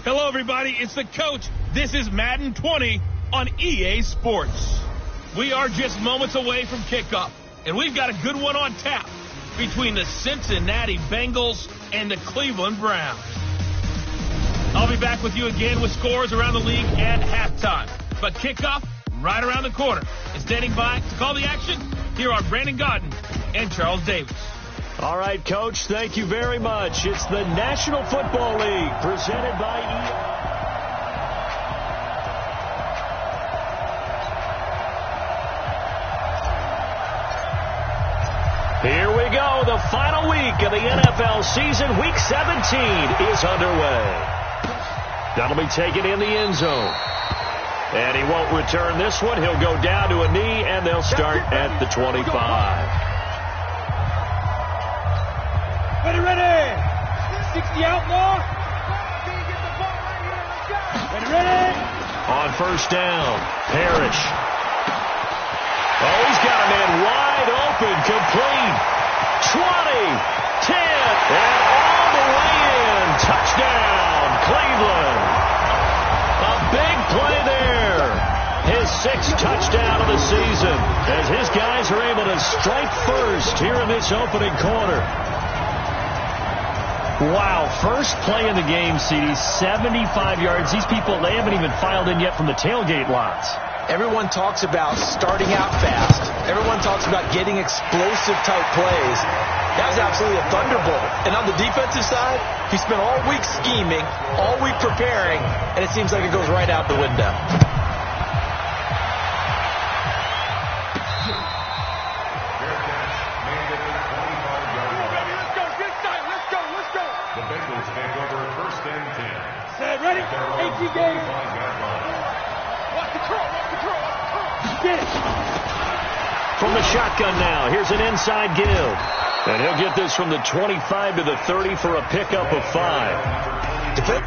Hello, everybody. It's the coach. This is Madden 20 on EA Sports. We are just moments away from kickoff, and we've got a good one on tap between the Cincinnati Bengals and the Cleveland Browns. I'll be back with you again with scores around the league at halftime. But kickoff right around the corner. And standing by to call the action, here are Brandon Gaudin and Charles Davis. All right, Coach, thank you very much. It's the National Football League presented by EA. Here we go. The final week of the NFL season. Week 17 is underway. That'll be taken in the end zone. And he won't return this one. He'll go down to a knee, and they'll start at the 25. Ready. 60 outlaw. Ready. On first down, Parrish. Oh, he's got a man wide open, complete. 20, 10, and all the way in. Touchdown, Cleveland. A big play there. His sixth touchdown of the season as his guys are able to strike first here in this opening quarter. Wow, first play in the game, CD, 75 yards. These people, they haven't even filed in yet from the tailgate lots. Everyone talks about starting out fast. Everyone talks about getting explosive-type plays. That was absolutely a thunderbolt. And on the defensive side, he spent all week scheming, all week preparing, and it seems like it goes right out the window. The Bengals take over first and 10. Set, ready? 18 games. Walk the curl. Get it. From the shotgun now, here's an inside give. And he'll get this from the 25 to the 30 for a pickup of 5.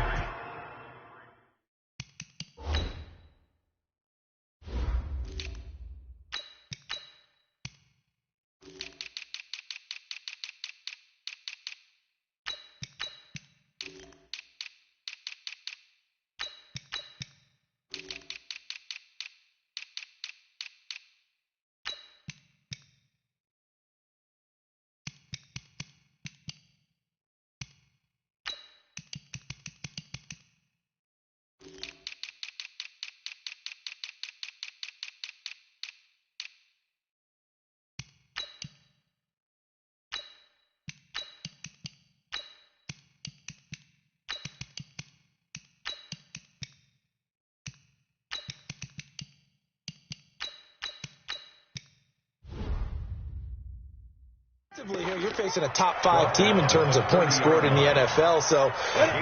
Here, you're facing a top 5 team in terms of points scored in the NFL. So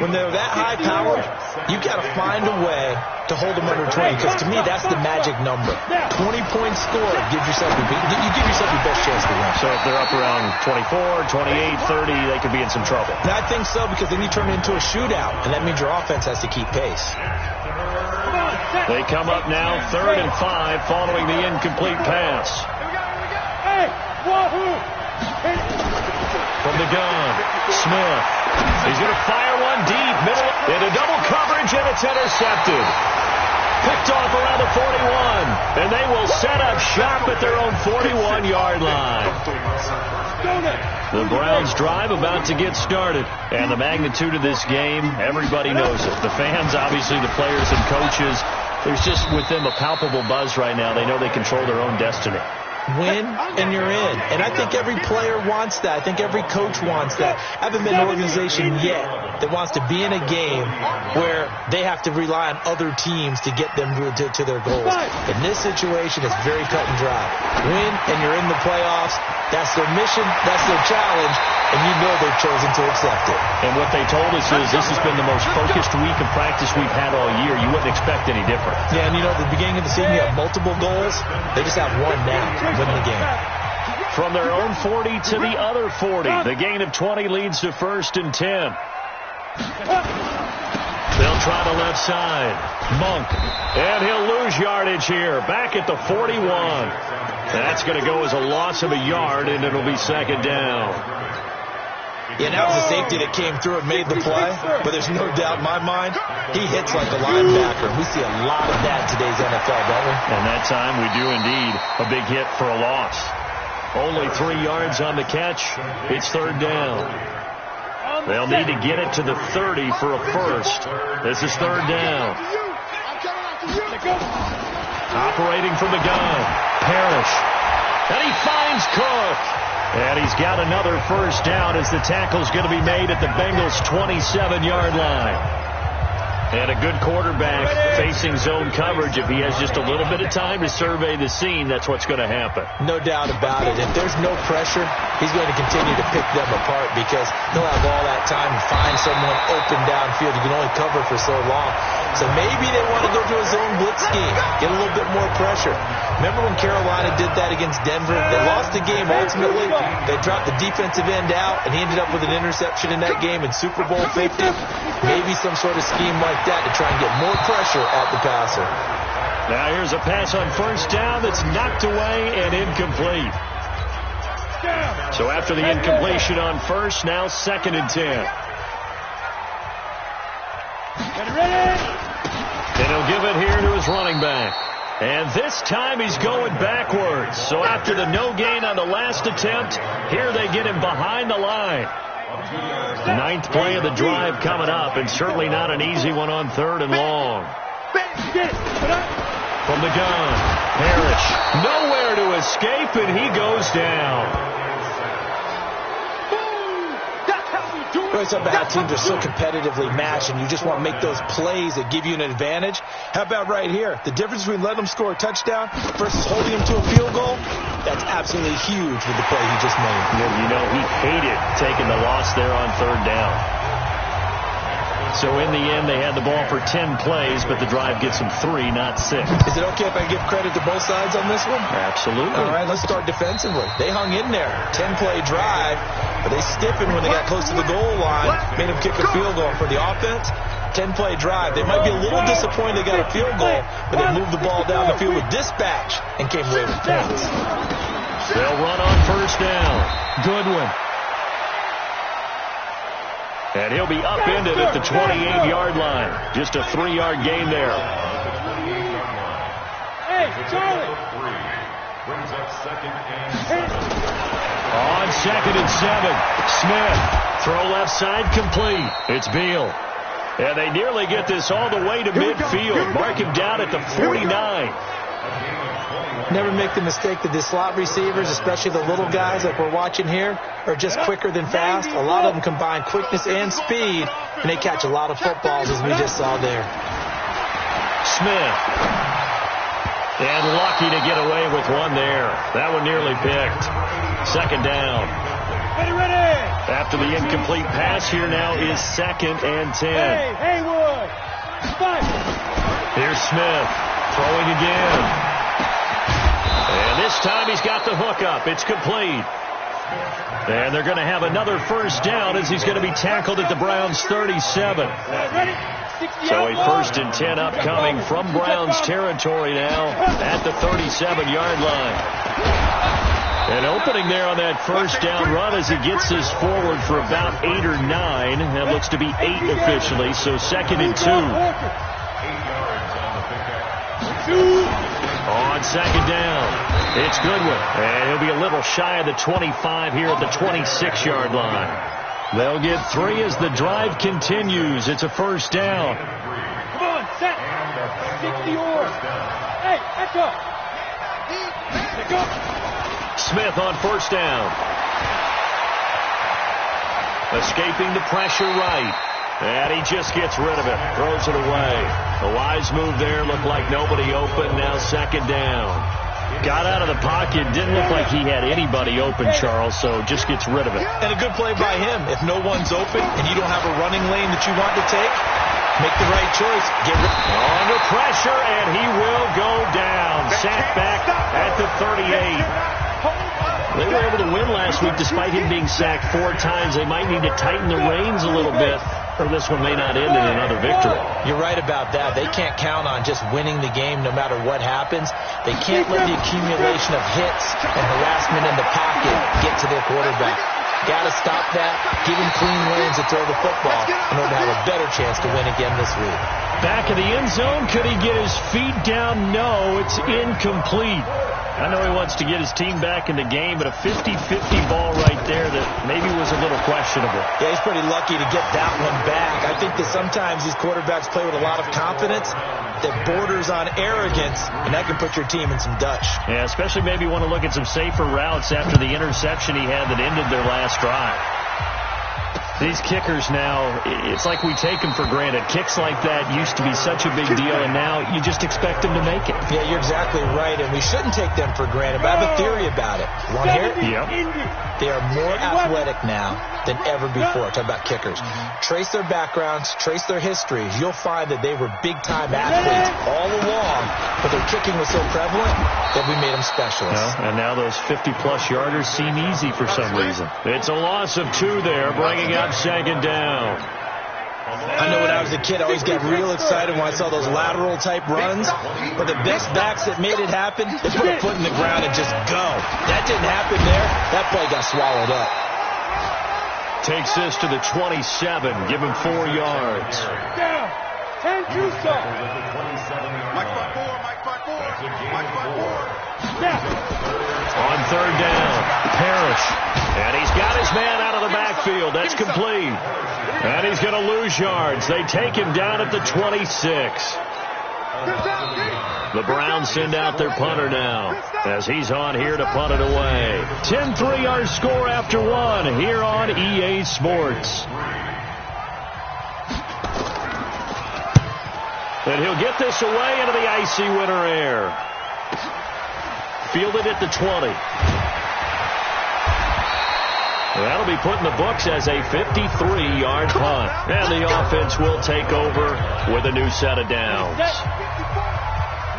when they're that high powered, you got to find a way to hold them under 20. Because to me, that's the magic number. 20 points scored gives yourself you give yourself your best chance to win. So if they're up around 24, 28, 30, they could be in some trouble. And I think so, because then you turn it into a shootout, and that means your offense has to keep pace. They come up now 3rd and 5 following the incomplete pass. Hey, wahoo! From the gun, Smith. He's going to fire one deep, middle, into double coverage, and it's intercepted. Picked off around the 41, and they will set up shop at their own 41-yard line. The Browns drive about to get started, and the magnitude of this game, everybody knows it. The fans, obviously, the players and coaches, there's just with them a palpable buzz right now. They know they control their own destiny. Win, and you're in. And I think every player wants that. I think every coach wants that. I haven't been an organization yet that wants to be in a game where they have to rely on other teams to get them to their goals. In this situation, it's very cut and dry. Win, and you're in the playoffs. That's their mission. That's their challenge. And you know they've chosen to accept it. And what they told us is this has been the most focused week of practice we've had all year. You wouldn't expect any different. Yeah, and you know, at the beginning of the season, you have multiple goals. They just have one now, win the game. From their own 40 to the other 40. The gain of 20 leads to 1st and 10. They'll try the left side. Monk. And he'll lose yardage here. Back at the 41. That's going to go as a loss of a yard, and it'll be 2nd down. Yeah, that was a safety that came through and made the play, but there's no doubt in my mind, he hits like a linebacker. We see a lot of that in today's NFL, don't we? And that time we do indeed. A big hit for a loss. Only 3 yards on the catch. It's third down. They'll need to get it to the 30 for a first. This is third down. Operating from the gun, Parrish. And he finds Cook. And he's got another first down as the tackle's going to be made at the Bengals' 27-yard line. And a good quarterback facing zone coverage. If he has just a little bit of time to survey the scene, that's what's going to happen. No doubt about it. If there's no pressure, he's going to continue to pick them apart because he'll have all that time to find someone open downfield. You can only cover for so long. So maybe they want to go to a zone blitz scheme, get a little bit more pressure. Remember when Carolina did that against Denver? They lost the game ultimately. They dropped the defensive end out, and he ended up with an interception in that game in Super Bowl 50. Maybe some sort of scheme like that to try and get more pressure at the passer. Now here's a pass on first down that's knocked away and incomplete. So after the incompletion on first, now 2nd and 10. And he'll give it here to his running back. And this time he's going backwards. So after the no gain on the last attempt, here they get him behind the line. 9th play of the drive coming up, and certainly not an easy one on 3rd and long. From the gun, Parrish, nowhere to escape, and he goes down. It's about how teams are so competitively matched, and you just want to make those plays that give you an advantage. How about right here? The difference between letting them score a touchdown versus holding them to a field goal, that's absolutely huge with the play he just made. You know, he hated taking the loss there on 3rd down. So in the end, they had the ball for 10 plays, but the drive gets them 3, not 6. Is it okay if I give credit to both sides on this one? Absolutely. All right, let's start defensively. They hung in there. 10-play drive, but they stiffened when they got close to the goal line, made them kick a field goal. For the offense, 10-play drive. They might be a little disappointed they got a field goal, but they moved the ball down the field with dispatch and came away with points. They'll run on first down. Goodwin. And he'll be upended at the 28-yard line. Just a 3-yard gain there. Hey, Charlie. On 2nd and 7, Smith. Throw left side complete. It's Beal. And they nearly get this all the way to midfield. Mark him down at the 49. Never make the mistake that the slot receivers, especially the little guys like we're watching here, are just quicker than fast. A lot of them combine quickness and speed, and they catch a lot of footballs, as we just saw there. Smith. And lucky to get away with one there. That one nearly picked. 2nd down. Ready. After the incomplete pass, here now is 2nd and 10. Hey, Haywood. Fight. Here's Smith. Throwing again. And this time he's got the hook up. It's complete. And they're going to have another first down as he's going to be tackled at the Browns' 37. So a 1st and 10 upcoming from Browns territory now at the 37-yard line. And opening there on that first down run as he gets this forward for about 8 or 9. That looks to be 8 officially, so 2nd and 2. On 2nd down, it's Goodwin. And he'll be a little shy of the 25 here at the 26-yard line. They'll get 3 as the drive continues. It's a first down. Come on, set. 60 or. Hey, echo. Smith on first down. Escaping the pressure right. And he just gets rid of it. Throws it away. A wise move there. Looked like nobody open. Now 2nd down. Got out of the pocket. Didn't look like he had anybody open, Charles, so just gets rid of it. And a good play by him. If no one's open and you don't have a running lane that you want to take, make the right choice. Get rid under pressure, and he will go down. Sacked back at the 38. They were able to win last week despite him being sacked 4 times. They might need to tighten the reins a little bit, or this one may not end in another victory. You're right about that. They can't count on just winning the game no matter what happens. They can't let the accumulation of hits and harassment in the pocket get to their quarterback. Got to stop that, give him clean lanes to throw the football in order to have a better chance to win again this week. Back of the end zone. Could he get his feet down? No, it's incomplete. I know he wants to get his team back in the game, but a 50-50 ball right there that maybe was a little questionable. Yeah, he's pretty lucky to get that one back. I think that sometimes these quarterbacks play with a lot of confidence that borders on arrogance, and that can put your team in some Dutch. Yeah, especially maybe want to look at some safer routes after the interception he had that ended their last drive. These kickers now, it's like we take them for granted. Kicks like that used to be such a big deal, and now you just expect them to make it. Yeah, you're exactly right, and we shouldn't take them for granted, but I have a theory about it. You want to hear it? Yep. They are more athletic now than ever before. Talk about kickers. Trace their backgrounds, trace their histories. You'll find that they were big-time athletes all along, but their kicking was so prevalent that we made them specialists. And now those 50-plus yarders seem easy for some reason. It's a loss of 2 there, bringing up second down. I know when I was a kid, I always got real excited when I saw those lateral-type runs, but the best backs that made it happen, they put a foot in the ground and just go. That didn't happen there. That play got swallowed up. Takes this to the 27. Give him 4 yards. Down. 10 you stop. Mike 4. On third down, Parrish. And he's got his man out of the backfield. That's complete. And he's going to lose yards. They take him down at the 26. The Browns send out their punter now as he's on here to punt it away. 10-3 our score after 1 here on EA Sports. And he'll get this away into the icy winter air. Fielded at the 20. That'll be put in the books as a 53-yard punt. And the offense will take over with a new set of downs.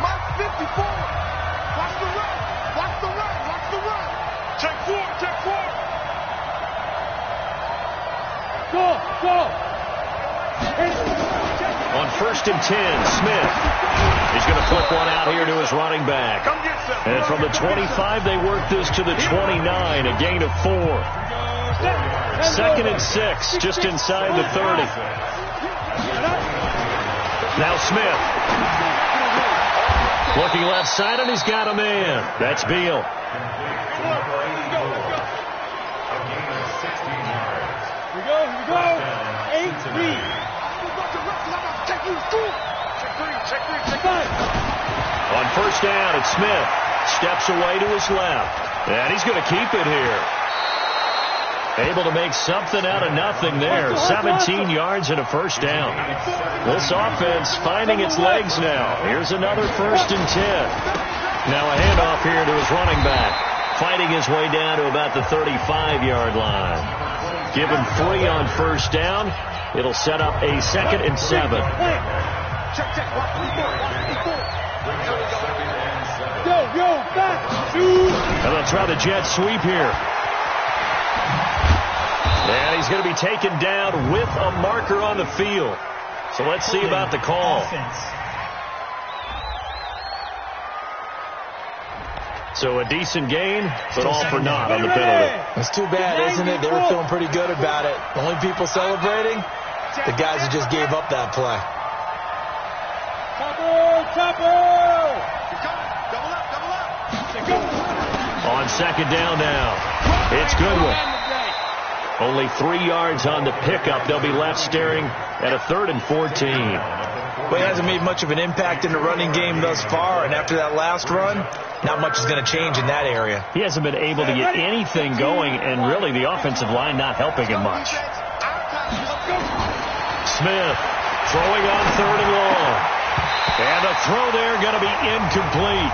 Mark 54. Watch the run. Watch the run. Watch the run. Check 4. Check 4. Go. On 1st and 10, Smith. He's going to flip one out here to his running back. And from the 25, they work this to the 29, a gain of 4. 2nd and 6, just inside the 30. Now Smith. Looking left side, and he's got a man. That's Beal. Here we go. 8-3. Check 5. On 1st down, it's Smith. Steps away to his left. And he's going to keep it here. Able to make something out of nothing there. 17 yards and a 1st down. This offense finding its legs now. Here's another 1st and 10. Now a handoff here to his running back. Fighting his way down to about the 35-yard line. Give him 3 on 1st down. It'll set up a 2nd and 7. Back. And they'll try the jet sweep here. And he's going to be taken down with a marker on the field. So let's see about the call. So a decent gain, but all for naught on the penalty. It's too bad, isn't it? They were feeling pretty good about it. The only people celebrating, the guys who just gave up that play. Double up. On 2nd down now, it's Goodwin. Only 3 yards on the pickup. They'll be left staring at a 3rd and 14. Well, he hasn't made much of an impact in the running game thus far, and after that last run, not much is going to change in that area. He hasn't been able to get anything going, and really the offensive line not helping him much. Smith throwing on 3rd and long. And a throw there going to be incomplete.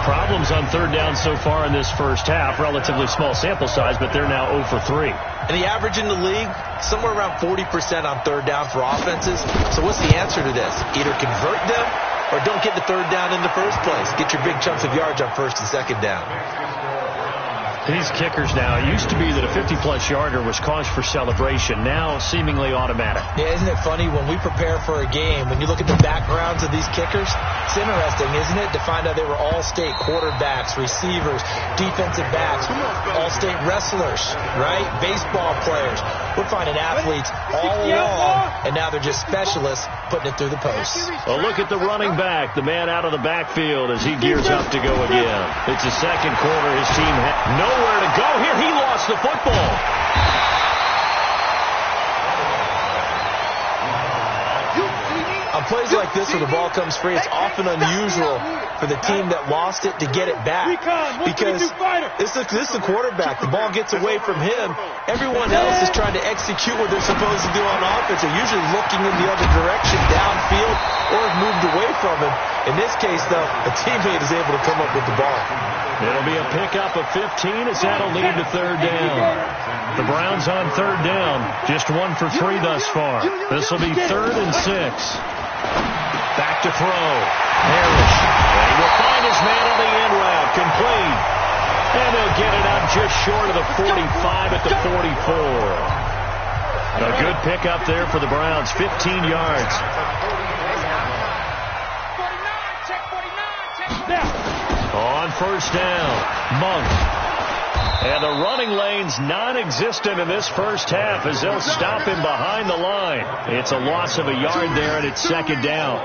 Problems on 3rd down so far in this first half. Relatively small sample size, but they're now 0 for 3. And the average in the league, somewhere around 40% on 3rd down for offenses. So what's the answer to this? Either convert them or don't get the 3rd down in the first place. Get your big chunks of yards on 1st and 2nd down. These kickers now, it used to be that a 50-plus yarder was cause for celebration. Now seemingly automatic. Yeah, isn't it funny when we prepare for a game, when you look at the backgrounds of these kickers, it's interesting, isn't it, to find out they were all-state quarterbacks, receivers, defensive backs, All-state wrestlers, right? Baseball players. We're finding athletes all along, and now they're just specialists putting it through the posts. Well, look at the running back, the man out of the backfield as he gears up to go again. It's the second quarter. His team had nowhere to go here. He lost the football. On plays like this where the ball comes free, it's often unusual for the team that lost it to get it back. Because this is the quarterback. The ball gets away from him. Everyone else is trying to execute what they're supposed to do on offense. They're usually looking in the other direction, downfield, or have moved away from him. In this case, though, a teammate is able to come up with the ball. It'll be a pickup of 15 as that'll lead to third down. The Browns on third down, just 1 for 3 thus far. This will be 3rd and 6. Back to throw. Harris. And he will find his man on the end route. Complete. And they'll get it up just short of the 45 at the 44. A good pickup there for the Browns. 15 yards. On first down, Monk. And the running lane's non-existent in this first half as they'll stop him behind the line. It's a loss of a yard there, and it's second down.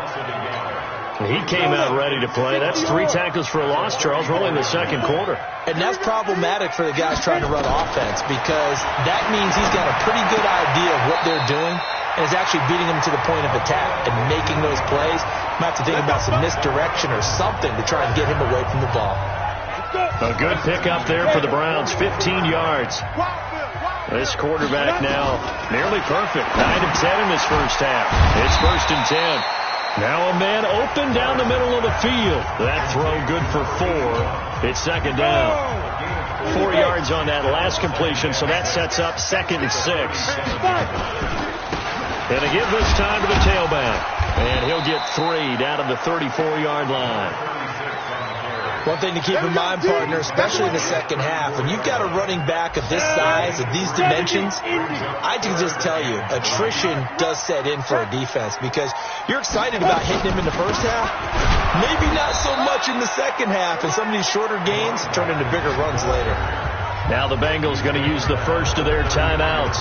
He came out ready to play. That's 3 tackles for a loss, Charles. We're only in the second quarter. And that's problematic for the guys trying to run offense because that means he's got a pretty good idea of what they're doing and is actually beating them to the point of attack and making those plays. Might have to think about some misdirection or something to try and get him away from the ball. A good pickup there for the Browns, 15 yards. This quarterback now nearly perfect, 9 of 10 in this first half. It's 1st and 10. Now a man open down the middle of the field. That throw good for 4. It's second down. 4 yards on that last completion, so that sets up 2nd and 6. And they give this time to the tailback. And he'll get 3 down to the 34-yard line. One thing to keep in mind, partner, especially in the second half, when you've got a running back of this size, of these dimensions, I can just tell you, attrition does set in for a defense because you're excited about hitting him in the first half. Maybe not so much in the second half, and some of these shorter gains turn into bigger runs later. Now the Bengals going to use the first of their timeouts.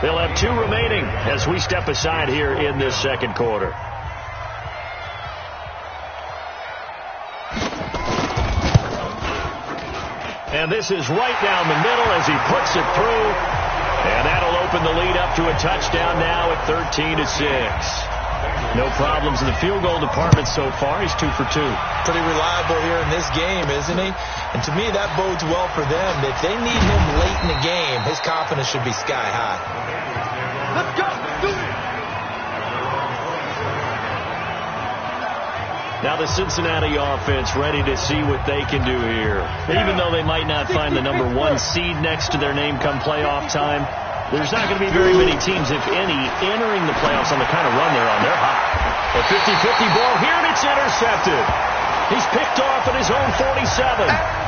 They'll have 2 remaining as we step aside here in this second quarter. And this is right down the middle as he puts it through. And that'll open the lead up to a touchdown now at 13-6. No problems in the field goal department so far. He's 2 for 2. Pretty reliable here in this game, isn't he? And to me, that bodes well for them. If they need him late in the game, his confidence should be sky high. Let's go. Let's do it. Now the Cincinnati offense ready to see what they can do here. Even though they might not find the number 1 seed next to their name come playoff time, there's not going to be very many teams, if any, entering the playoffs on the kind of run they're on. They're hot. A 50-50 ball here, and it's intercepted. He's picked off at his own 47.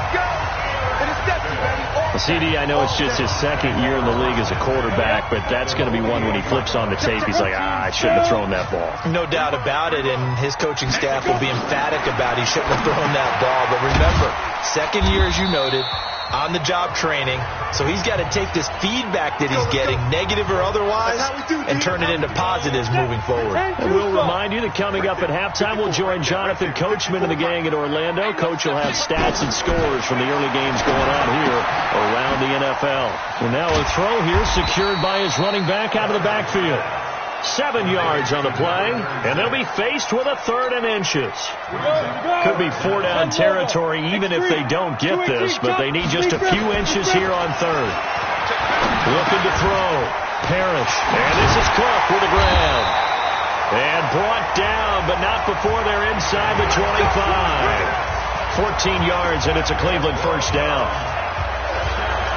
CD, I know it's just his second year in the league as a quarterback, but that's going to be one when he flips on the tape. He's like, I shouldn't have thrown that ball. No doubt about it, and his coaching staff will be emphatic about he shouldn't have thrown that ball. But remember, second year, as you noted, on-the-job training, so he's got to take this feedback that he's getting, negative or otherwise, and turn it into positives moving forward. And we'll remind you that coming up at halftime, we'll join Jonathan Coachman and the gang at Orlando. Coach will have stats and scores from the early games going on here around the NFL. And now a throw here secured by his running back out of the backfield. 7 yards on the play, and they'll be faced with a 3rd and inches. Could be 4-down territory even if they don't get this, but they need just a few inches here on 3rd. Looking to throw. Parrish. And this is Cook with the ground. And brought down, but not before they're inside the 25. 14 yards, and it's a Cleveland first down.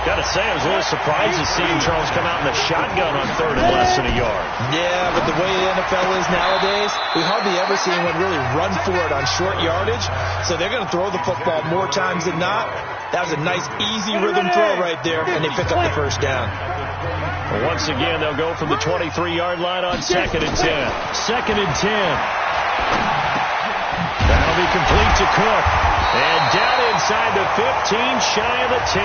Got to say, I was a little surprised to see Charles come out in the shotgun on 3rd and less than a yard. Yeah, but the way the NFL is nowadays, we hardly ever see anyone really run for it on short yardage. So they're going to throw the football more times than not. That was a nice, easy rhythm throw right there, and they pick up the first down. Well, once again, they'll go from the 23-yard line on 2nd and 10. 2nd and 10. That'll be complete to Cook. And down inside the 15, shy of the 10.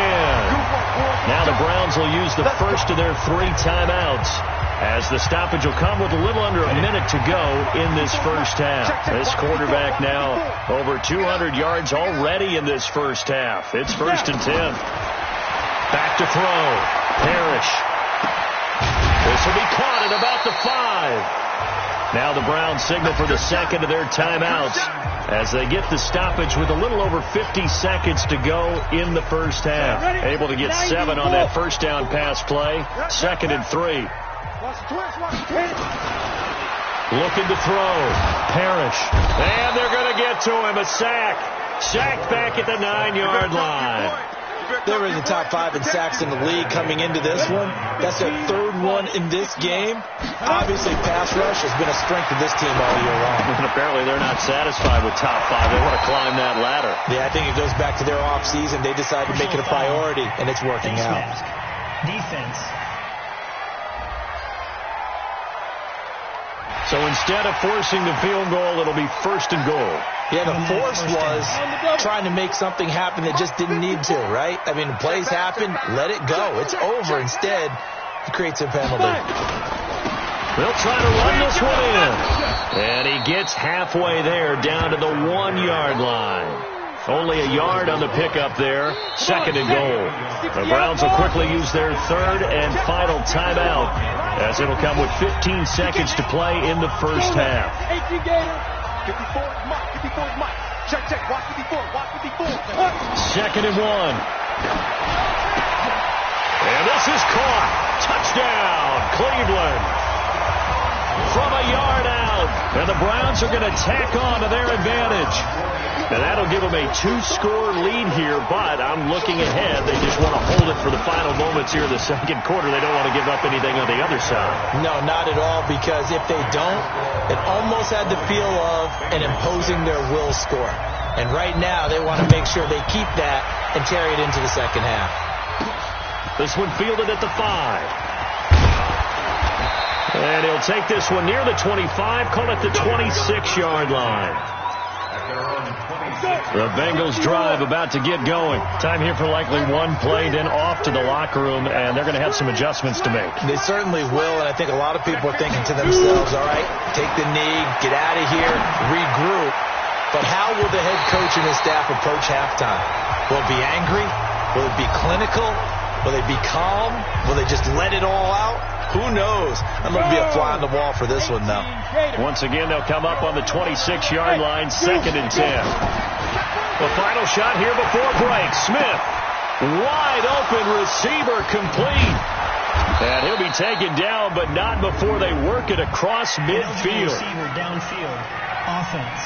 Now the Browns will use the first of their 3 timeouts, as the stoppage will come with a little under a minute to go in this first half. This quarterback now over 200 yards already in this first half. It's 1st and 10. Back to throw. Parrish. This will be caught at about the 5. Now the Browns signal for the second of their timeouts as they get the stoppage with a little over 50 seconds to go in the first half. Able to get 7 on that first down pass play. 2nd and 3. Looking to throw. Parrish. And they're going to get to him. A sack. Sacked back at the 9-yard line. They were in the top 5 in sacks in the league coming into this one. That's their 3rd one in this game. Obviously, pass rush has been a strength of this team all year long. And apparently they're not satisfied with top 5. They want to climb that ladder. Yeah, I think it goes back to their offseason. They decided to make it a priority, and it's working out. Defense. So instead of forcing the field goal, it'll be 1st and goal. Yeah, the force was trying to make something happen that just didn't need to, right? I mean, plays happen, let it go. It's over. Instead, he creates a penalty. They'll try to run this one in. And he gets halfway there, down to the 1-yard line. Only a yard on the pickup there. 2nd and goal. The Browns will quickly use their 3rd and final timeout, as it'll come with 15 seconds to play in the first half. 2nd and 1. And this is caught. Touchdown, Cleveland. From a yard out. And the Browns are going to tack on to their advantage. And that'll give them a 2-score lead here, but I'm looking ahead. They just want to hold it for the final moments here in the second quarter. They don't want to give up anything on the other side. No, not at all, because if they don't, it almost had the feel of an imposing their will score. And right now, they want to make sure they keep that and carry it into the second half. This one fielded at the 5. And he'll take this one near the 25, call it the 26-yard line. The Bengals drive about to get going. Time here for likely one play, then off to the locker room, and they're going to have some adjustments to make. They certainly will, and I think a lot of people are thinking to themselves, all right, take the knee, get out of here, regroup. But how will the head coach and his staff approach halftime? Will it be angry? Will it be clinical? Will they be calm? Will they just let it all out? Who knows? I'm going to be a fly on the wall for this one, though. Once again, they'll come up on the 26-yard line, 2nd and 10. The final shot here before break. Smith, wide open receiver, complete. And he'll be taken down, but not before they work it across midfield. Receiver downfield. Offense.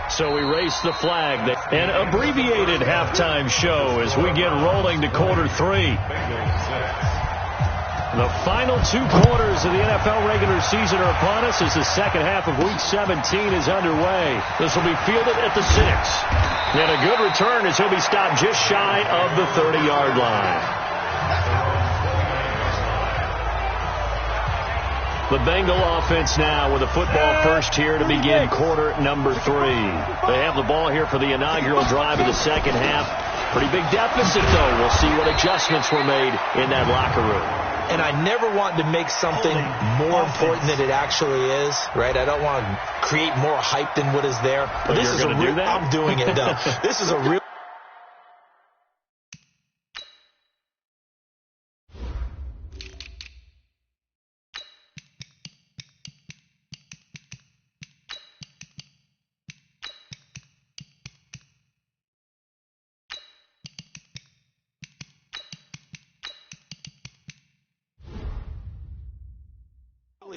So we race the flag. An abbreviated halftime show as we get rolling to quarter 3. The final 2 quarters of the NFL regular season are upon us as the second half of Week 17 is underway. This will be fielded at the 6. And a good return as he'll be stopped just shy of the 30-yard line. The Bengal offense now with a football first here to begin quarter number 3. They have the ball here for the inaugural drive of the second half. Pretty big deficit, though. We'll see what adjustments were made in that locker room. And I never want to make something more important than it actually is, right? I don't want to create more hype than what is there. But this is a real. I'm doing it, though. This is a real.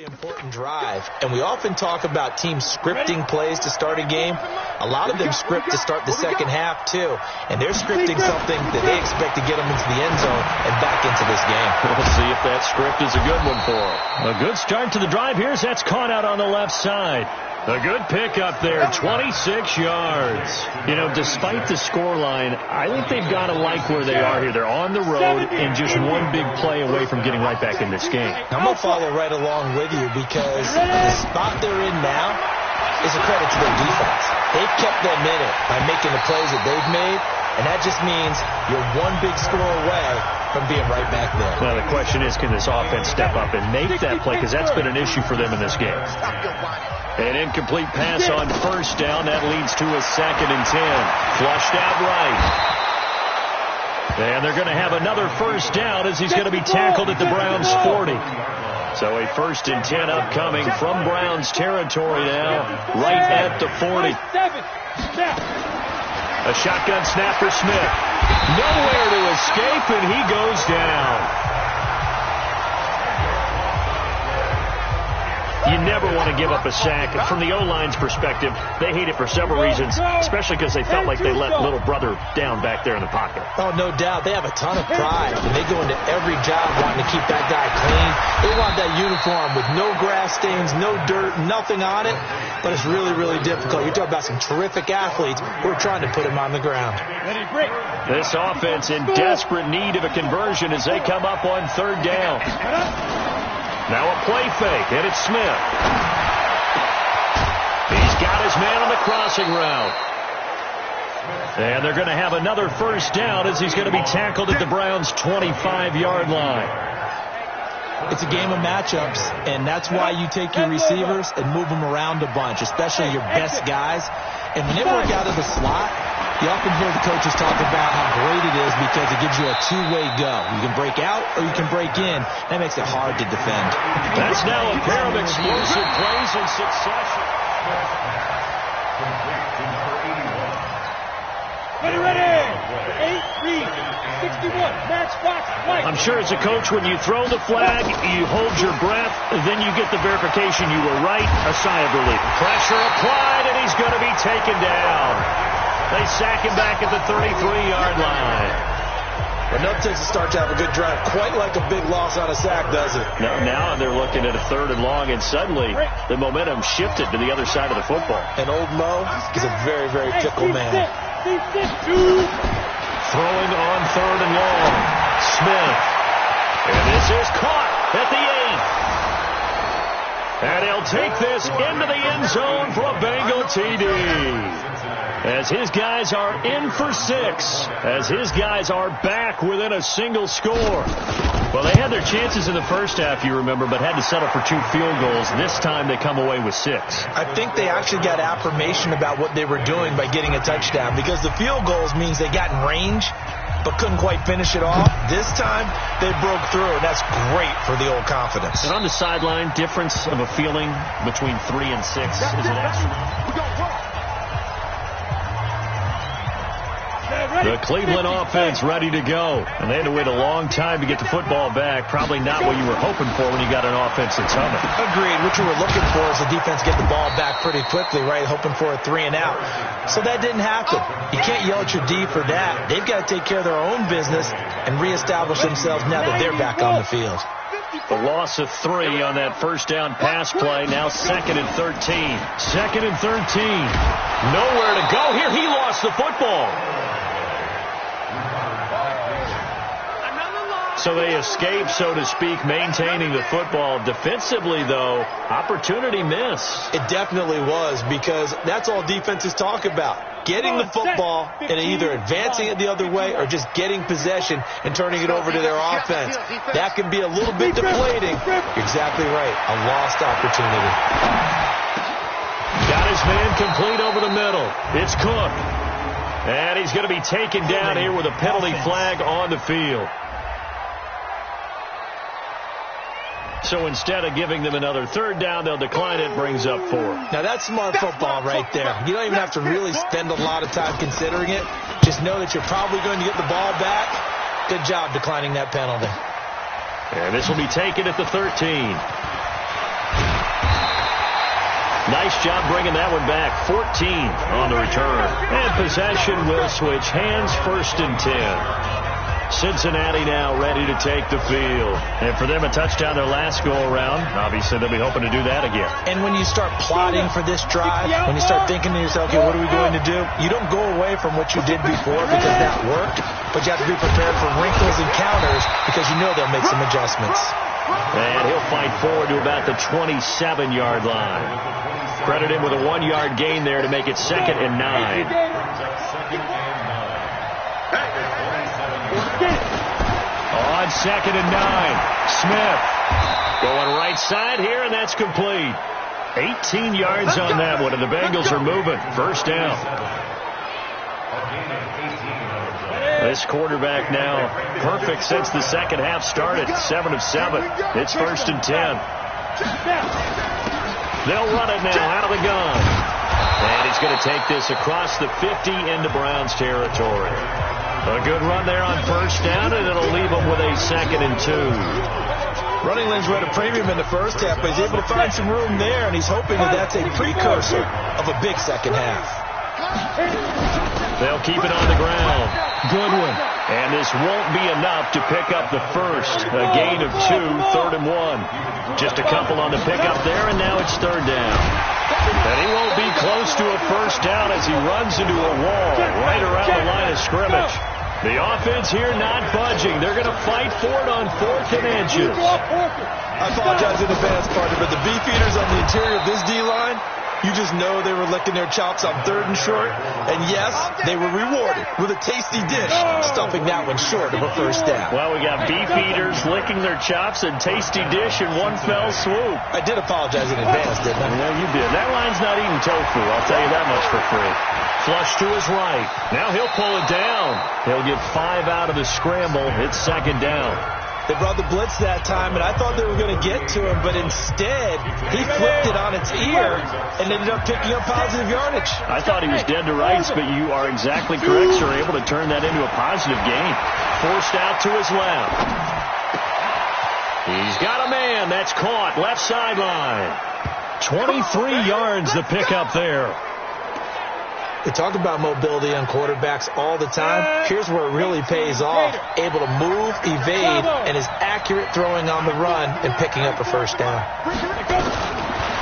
Important drive, and we often talk about teams scripting plays to start a game. A lot of them script to start the second half too, and they're scripting something that they expect to get them into the end zone and back into this game. We'll see if that script is a good one for them. A good start to the drive here as that's caught out on the left side. A good pickup there, 26 yards. You know, despite the scoreline, I think they've got to like where they are here. They're on the road and just one big play away from getting right back in this game. I'm going to follow right along with you because the spot they're in now, is a credit to their defense. They've kept them in it by making the plays that they've made, and that just means you're one big score away from being right back there. Well, the question is, can this offense step up and make that play? Because that's been an issue for them in this game. An incomplete pass on first down. That leads to a 2nd and 10. Flushed out right. And they're going to have another first down as he's going to be tackled at the Browns' 40. So a 1st and 10 upcoming from Browns territory now, right at the 40. A shotgun snap for Smith. Nowhere to escape, and he goes down. You never want to give up a sack. From the O-line's perspective, they hate it for several reasons, especially because they felt like they let little brother down back there in the pocket. Oh, no doubt. They have a ton of pride, and they go into every job wanting to keep that guy clean. They want that uniform with no grass stains, no dirt, nothing on it, but it's really, really difficult. You're talking about some terrific athletes who are trying to put him on the ground. This offense in desperate need of a conversion as they come up on 3rd down. Now a play fake, and it's Smith. He's got his man on the crossing route. And they're going to have another first down as he's going to be tackled at the Browns' 25-yard line. It's a game of matchups, and that's why you take your receivers and move them around a bunch, especially your best guys. And when they work out of the slot, you often hear the coaches talk about how great it is because it gives you a two-way go. You can break out or you can break in. That makes it hard to defend. That's now a pair of explosive plays in succession. Ready. 8 read. 61. Match box. White. I'm sure as a coach, when you throw the flag, you hold your breath, then you get the verification you were right, a sigh of relief. Pressure applied, and he's going to be taken down. They sack him back at the 33-yard line. Well, no takes a start to have a good drive. Quite like a big loss on a sack, does it? No, now they're looking at a 3rd and long, and suddenly the momentum shifted to the other side of the football. And old Mo is a very, very fickle man. Throwing on 3rd and long. Smith. And this is caught at the 8. And he'll take this into the end zone for a Bengal TD. As his guys are in for 6. As his guys are back within a single score. Well, they had their chances in the first half, you remember, but had to settle for 2 field goals. This time they come away with 6. I think they actually got affirmation about what they were doing by getting a touchdown, because the field goals means they got in range but couldn't quite finish it off. This time they broke through, and that's great for the old confidence. And on the sideline, difference of a feeling between 3 and 6 is an extra. The Cleveland offense ready to go. And they had to wait a long time to get the football back. Probably not what you were hoping for when you got an offense that's humming. Agreed. What you were looking for is the defense get the ball back pretty quickly, right? Hoping for a 3 and out. So that didn't happen. You can't yell at your D for that. They've got to take care of their own business and reestablish themselves now that they're back on the field. The loss of 3 on that first down pass play. Now 2nd and 13. 2nd and 13. Nowhere to go here. He lost the football. So they escape, so to speak, maintaining the football. Defensively, though, opportunity missed. It definitely was, because that's all defenses talk about. Getting the football and either advancing it the other way or just getting possession and turning it over to their offense. That can be a little bit deflating. You're exactly right. A lost opportunity. Got his man complete over the middle. It's Cook. And he's going to be taken down here with a penalty flag on the field. So instead of giving them another 3rd down, they'll decline it, brings up 4. Now that's smart football right there. You don't even have to really spend a lot of time considering it. Just know that you're probably going to get the ball back. Good job declining that penalty. And this will be taken at the 13. Nice job bringing that one back. 14 on the return. And possession will switch hands, 1st and 10. Cincinnati now ready to take the field. And for them, a touchdown their last go-around. Obviously, they'll be hoping to do that again. And when you start plotting for this drive, when you start thinking to yourself, okay, what are we going to do? You don't go away from what you did before because that worked, but you have to be prepared for wrinkles and counters because you know they'll make some adjustments. And he'll fight forward to about the 27-yard line. Credit him with a 1-yard gain there to make it 2nd and 9. On 2nd and 9, Smith going right side here, and that's complete. 18 yards on that one, and the Bengals are moving. First down. This quarterback now perfect since the second half started. 7 of 7. It's 1st and 10. They'll run it now out of the gun. And he's going to take this across the 50 into Browns territory. A good run there on first down, and it'll leave them with a 2nd and 2. Running lanes were at a premium in the first half, but he's able to find some room there, and he's hoping that that's a precursor of a big second half. They'll keep it on the ground. Goodwin. And this won't be enough to pick up the first. A gain of 2, 3rd and 1. Just a couple on the pickup there, and now it's 3rd down. And he won't be close to a first down as he runs into a wall right around the line of scrimmage. The offense here not budging. They're going to fight for it on 4th and inches. I apologize in advance, partner, but the beefeaters on the interior of this D-line, you just know they were licking their chops on 3rd and short. And yes, they were rewarded with a tasty dish, stuffing that one short of a first down. Well, we got beefeaters licking their chops and tasty dish in one fell swoop. I did apologize in advance, didn't I? Yeah, you did. That line's not eating tofu, I'll tell you that much for free. Flush to his right. Now he'll pull it down. He'll get 5 out of the scramble. It's 2nd down. They brought the blitz that time, and I thought they were going to get to him, but instead, he flipped it on its ear and ended up picking up positive yardage. I thought he was dead to rights, but you are exactly correct, sir. Able to turn that into a positive gain. Forced out to his left. He's got a man. That's caught. Left sideline. 23 yards the pickup there. They talk about mobility on quarterbacks all the time. Here's where it really pays off. Able to move, evade, and is accurate throwing on the run and picking up a first down.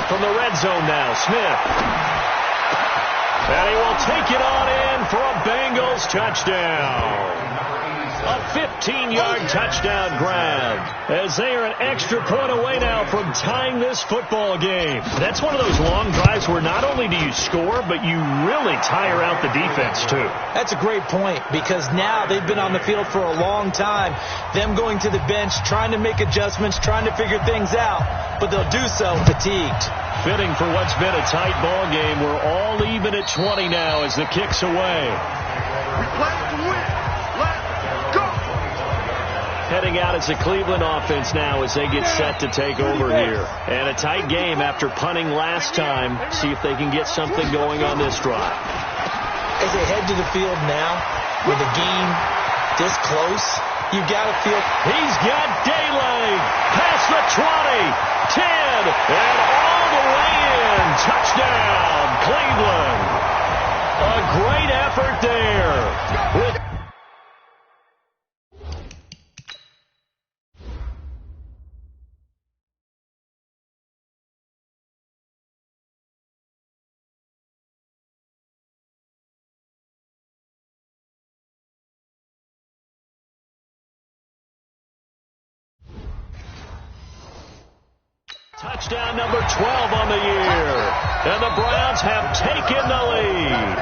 From the red zone now, Smith. And he will take it on in for a Bengals touchdown. A 15-yard touchdown grab as they are an extra point away now from tying this football game. That's one of those long drives where not only do you score, but you really tire out the defense, too. That's a great point because now they've been on the field for a long time. Them going to the bench, trying to make adjustments, trying to figure things out, but they'll do so fatigued. Fitting for what's been a tight ball game. We're all even at 20 now as the kick's away. We play to win. Let's go. Heading out as a Cleveland offense now as they get set to take over here. And a tight game after punting last time. See if they can get something going on this drive. As they head to the field now, with the game this close, you got to feel... He's got daylight. Past the 20, 10, and all the way in. Touchdown, Cleveland. A great effort there. Touchdown number 12 on the year. And the Browns have taken the lead.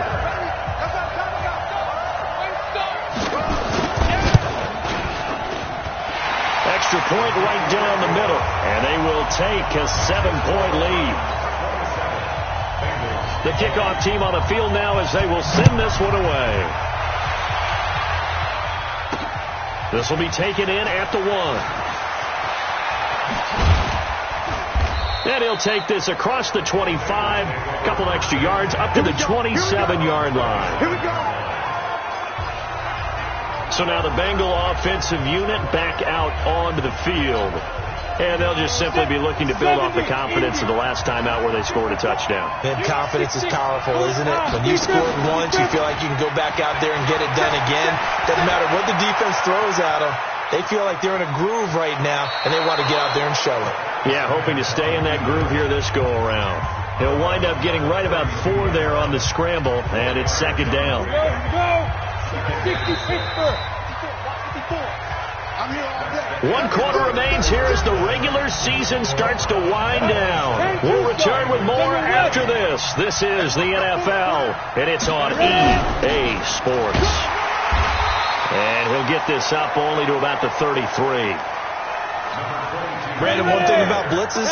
Extra point right down the middle. And they will take a 7-point lead. The kickoff team on the field now as they will send this one away. This will be taken in at the 1. And he'll take this across the 25, a couple extra yards, up to the 27-yard line. Here we go. So now the Bengal offensive unit back out onto the field. And they'll just simply be looking to build off the confidence of the last time out where they scored a touchdown. And confidence is powerful, isn't it? When you scored once, you feel like you can go back out there and get it done again. Doesn't matter what the defense throws at them. They feel like they're in a groove right now, and they want to get out there and show it. Yeah, hoping to stay in that groove here this go-around. He'll wind up getting right about 4 there on the scramble, and it's 2nd down. I'm here all day. 1 quarter remains here as the regular season starts to wind down. We'll return with more after this. This is the NFL, and it's on EA Sports. And he'll get this up only to about the 33. Brandon, one thing about blitzes,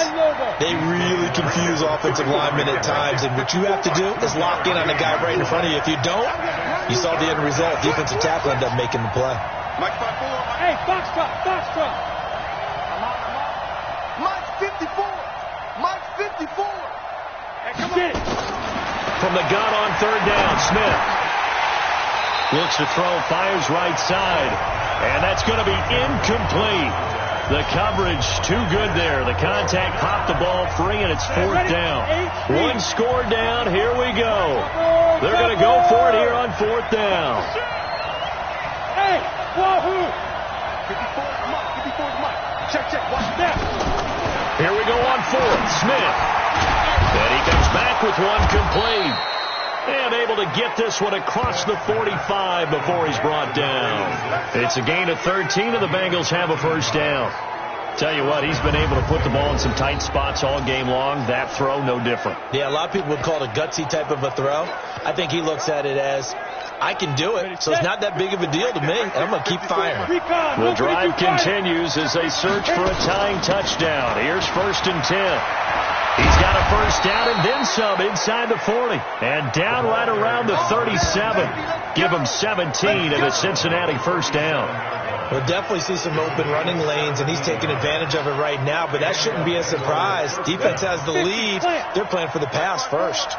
they really confuse offensive linemen at times, and what you have to do is lock in on the guy right in front of you. If you don't, you saw the end result. Defensive tackle ended up making the play. Hey, box drop. Mike's 54. Mike's 54. Hey, come on. From the gun on 3rd down, Smith looks to throw, fires right side, and that's going to be incomplete. The coverage too good there. The contact popped the ball free, and it's 4th down. 1 score down. Here we go. They're going to go for it here on 4th down. Hey, wahoo! 54 Mike. Check. Watch that. Here we go on 4th. Smith. And he comes back with 1 complete. And able to get this one across the 45 before he's brought down. It's a gain of 13, and the Bengals have a 1st down. Tell you what, he's been able to put the ball in some tight spots all game long. That throw, no different. Yeah, a lot of people would call it a gutsy type of a throw. I think he looks at it as, I can do it, so it's not that big of a deal to me, and I'm going to keep firing. The drive continues as they search for a tying touchdown. Here's 1st and 10. He's got a 1st down and then some inside the 40. And down right around the 37. Give him 17 of the Cincinnati 1st down. We'll definitely see some open running lanes, and he's taking advantage of it right now, but that shouldn't be a surprise. Defense has the lead. They're playing for the pass first.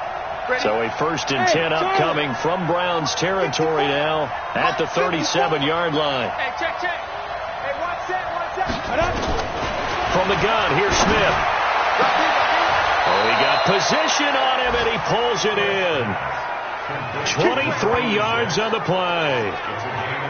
So a 1st and 10 upcoming from Browns territory now at the 37-yard line. Hey, check. Hey, watch that. From the gun, here's Smith. Oh, he got position on him, and he pulls it in. 23 yards on the play.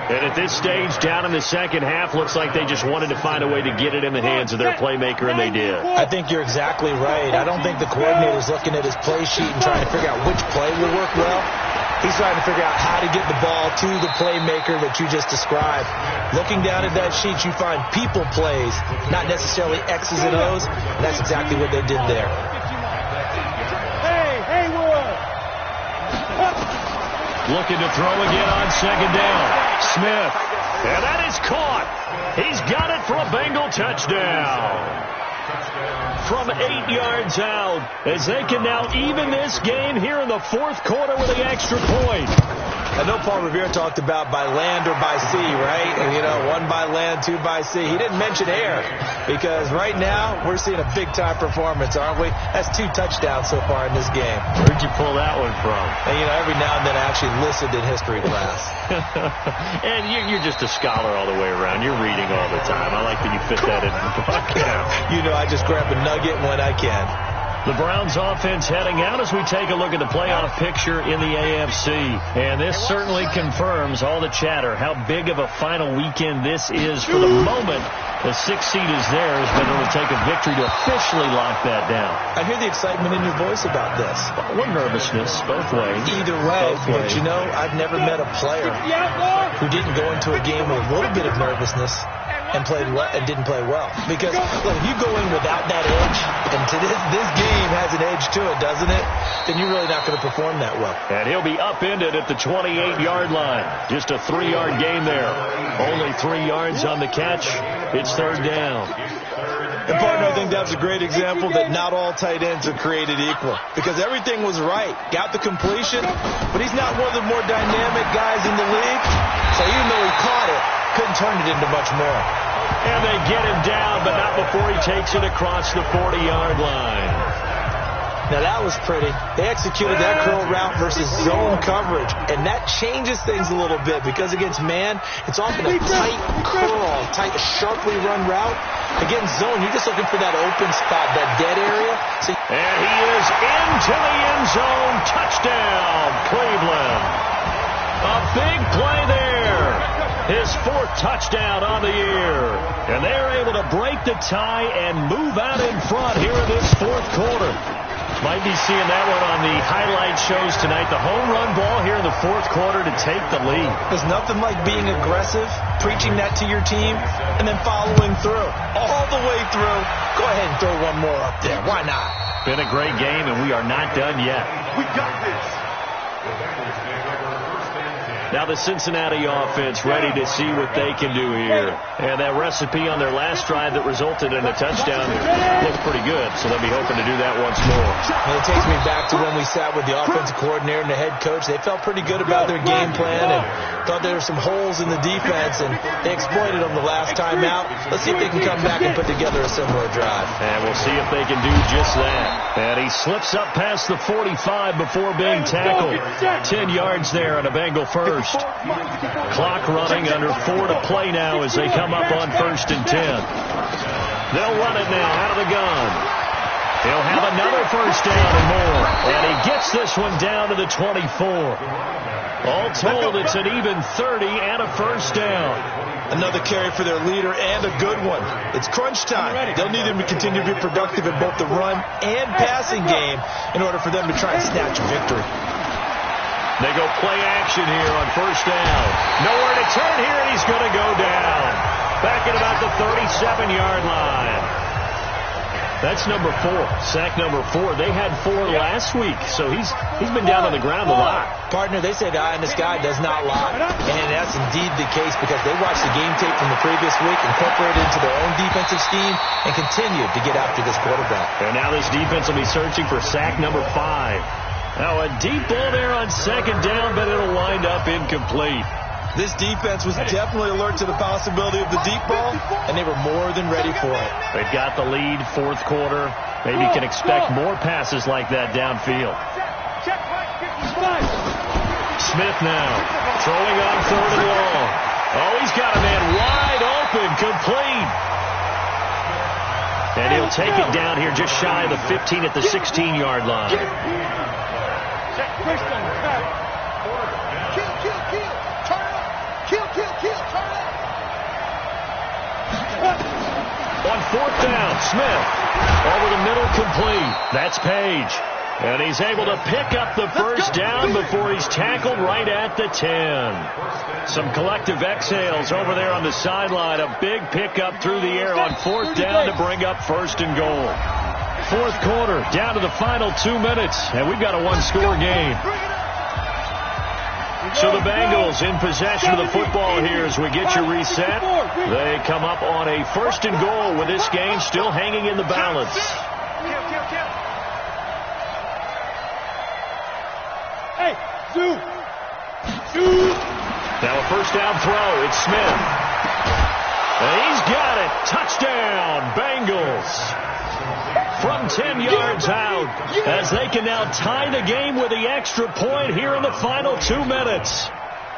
And at this stage, down in the second half, looks like they just wanted to find a way to get it in the hands of their playmaker, and they did. I think you're exactly right. I don't think the coordinator's looking at his play sheet and trying to figure out which play will work well. He's trying to figure out how to get the ball to the playmaker that you just described. Looking down at that sheet, you find people plays, not necessarily X's and O's, and that's exactly what they did there. Hey, Haywood! Looking to throw again on 2nd down. Smith. And that is caught. He's got it for a Bengal touchdown. From 8 yards out, as they can now even this game here in the 4th quarter with the extra point. I know Paul Revere talked about by land or by sea, right? And, 1 by land, 2 by sea. He didn't mention air because right now we're seeing a big-time performance, aren't we? That's 2 touchdowns so far in this game. Where'd you pull that one from? And, every now and then I actually listened in history class. And you're just a scholar all the way around. You're reading all the time. I like that you fit that in the book. I just grab a nugget when I can. The Browns offense heading out as we take a look at the playoff picture in the AFC. And this certainly confirms all the chatter, how big of a final weekend this is for the moment. The 6th seed is theirs, but it'll take a victory to officially lock that down. I hear the excitement in your voice about this. What nervousness, both ways. Either way, but I've never met a player who didn't go into a game with a little bit of nervousness and didn't play well. Because, look, if you go in without that edge, and this game has an edge to it, doesn't it? Then you're really not going to perform that well. And he'll be upended at the 28-yard line. Just a 3-yard gain there. Only 3 yards on the catch. It's 3rd down. And, partner, I think that's a great example that not all tight ends are created equal. Because everything was right. Got the completion, but he's not one of the more dynamic guys in the league. So even though he caught it, couldn't turn it into much more. And they get him down, but not before he takes it across the 40-yard line. Now, that was pretty. They executed that curl route versus zone coverage, and that changes things a little bit because against man, it's often a tight curl, sharply run route. Against zone, you're just looking for that open spot, that dead area. And he is into the end zone. Touchdown, Cleveland. A big play there. His 4th touchdown on the year. And they're able to break the tie and move out in front here in this 4th quarter. Might be seeing that one on the highlight shows tonight. The home run ball here in the fourth quarter to take the lead. There's nothing like being aggressive, preaching that to your team, and then following through. All the way through. Go ahead and throw one more up there. Why not? Been a great game, and we are not done yet. We got this. Now the Cincinnati offense ready to see what they can do here. And that recipe on their last drive that resulted in a touchdown looks pretty good, so they'll be hoping to do that once more. And it takes me back to when we sat with the offensive coordinator and the head coach. They felt pretty good about their game plan and thought there were some holes in the defense, and they exploited them the last time out. Let's see if they can come back and put together a similar drive. And we'll see if they can do just that. And he slips up past the 45 before being tackled. 10 yards there on a Bengal first. Clock running, under 4 to play now as they come up on 1st and 10. They'll run it now out of the gun. He'll have another first down and more. And he gets this one down to the 24. All told, it's an even 30 and a first down. Another carry for their leader and a good one. It's crunch time. They'll need him to continue to be productive in both the run and passing game in order for them to try and snatch a victory. They go play action here on first down. Nowhere to turn here, and he's going to go down. Back at about the 37-yard line. That's number 4. Sack number 4. They had 4 last week, so he's been down on the ground a lot. Partner, they say the eye in the sky does not lie. And that's indeed the case because they watched the game tape from the previous week, incorporated into their own defensive scheme, and continued to get after this quarterback. And now this defense will be searching for sack number 5. Now a deep ball there on second down, but it'll wind up incomplete. This defense was definitely alert to the possibility of the deep ball, and they were more than ready for it. They've got the lead, fourth quarter. Maybe can expect more passes like that downfield. Smith now, throwing on 3rd and long. Oh, he's got a man wide open, complete. And he'll take it down here just shy of the 15 at the 16-yard line. On 4th down, Smith over the middle, complete. That's Page. And he's able to pick up the first down before he's tackled right at the 10. Some collective exhales over there on the sideline. A big pickup through the air on 4th down to bring up 1st and goal. Fourth quarter, down to the final 2 minutes, and we've got a one-score game. So the Bengals in possession of the football here as we get you reset. They come up on a 1st and goal with this game still hanging in the balance. Now a first down throw. It's Smith. And he's got it. Touchdown, Bengals. From 10 yards out, as they can now tie the game with the extra point here in the final 2 minutes.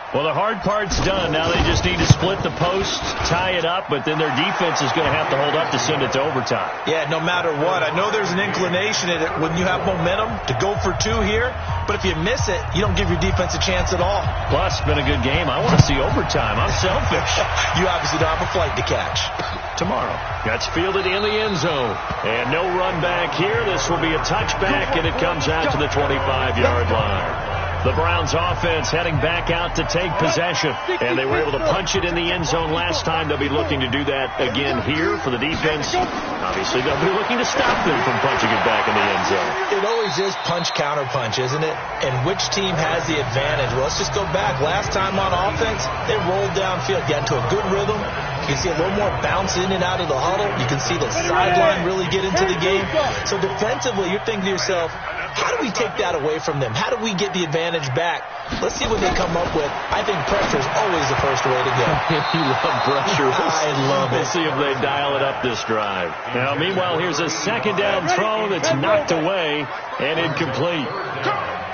Well, the hard part's done. Now they just need to split the post, tie it up, but then their defense is going to have to hold up to send it to overtime. Yeah, no matter what. I know there's an inclination in it when you have momentum to go for 2 here, but if you miss it, you don't give your defense a chance at all. Plus, it's been a good game. I want to see overtime. I'm selfish. You obviously don't have a flight to catch. Tomorrow. That's fielded in the end zone. And no run back here. This will be a touchback, and it comes out to the 25-yard line. The Browns offense heading back out to take possession. And they were able to punch it in the end zone last time. They'll be looking to do that again here for the defense. Obviously, they'll be looking to stop them from punching it back in the end zone. It always is punch-counter-punch, isn't it? And which team has the advantage? Well, let's just go back. Last time on offense, they rolled downfield, got into a good rhythm. You can see a little more bounce in and out of the huddle. You can see the sideline really get into the game. So defensively, you're thinking to yourself, how do we take that away from them? How do we get the advantage back? Let's see what they come up with. I think pressure is always the first way to go. You love pressure. I love it. We'll see if they dial it up this drive. Now, meanwhile, here's a second down throw that's knocked away and incomplete.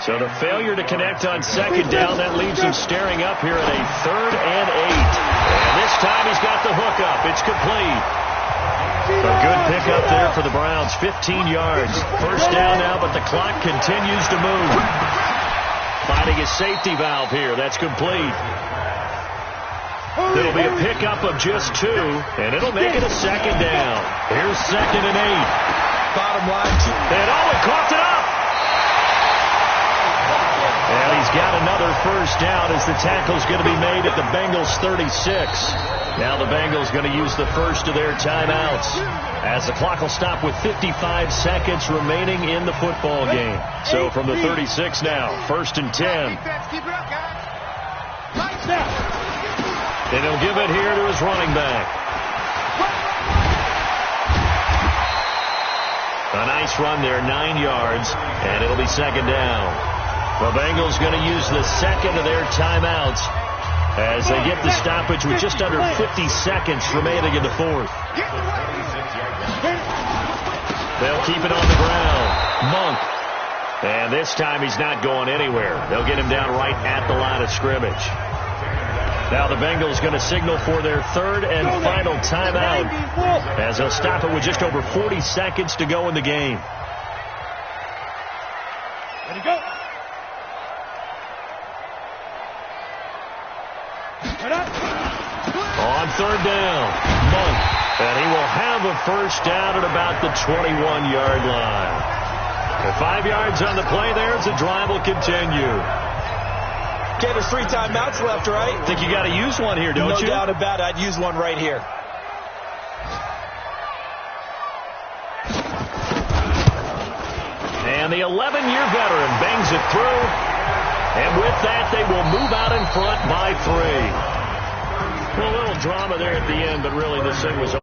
So the failure to connect on second down, that leaves him staring up here at a 3rd and 8. And this time he's got the hook up. It's complete. A good pickup there for the Browns, 15 yards. First down now, but the clock continues to move. Finding a safety valve here. That's complete. It'll be a pickup of just 2, and it'll make it a second down. Here's 2nd and 8. bottom line, too. And Owen coughed it up. And he's got another first down as the tackle's going to be made at the Bengals 36. Now the Bengals going to use the first of their timeouts as the clock will stop with 55 seconds remaining in the football game. So from the 36 now, 1st and 10. And he'll give it here to his running back. A nice run there, 9 yards, and it'll be 2nd down. The Bengals going to use the second of their timeouts as they get the stoppage with just under 50 seconds remaining in the 4th. They'll keep it on the ground. Monk. And this time he's not going anywhere. They'll get him down right at the line of scrimmage. Now the Bengals going to signal for their 3rd and final timeout as they'll stop it with just over 40 seconds to go in the game. Ready, go. On 3rd down, Monk. And he will have a first down at about the 21-yard line. And 5 yards on the play there as the drive will continue. Okay, there's 3 timeouts left, right? I think you got to use one here, don't you? No doubt about it. I'd use one right here. And the 11-year veteran bangs it through. And with that, they will move out in front by 3. Well, a little drama there at the end, but really this thing was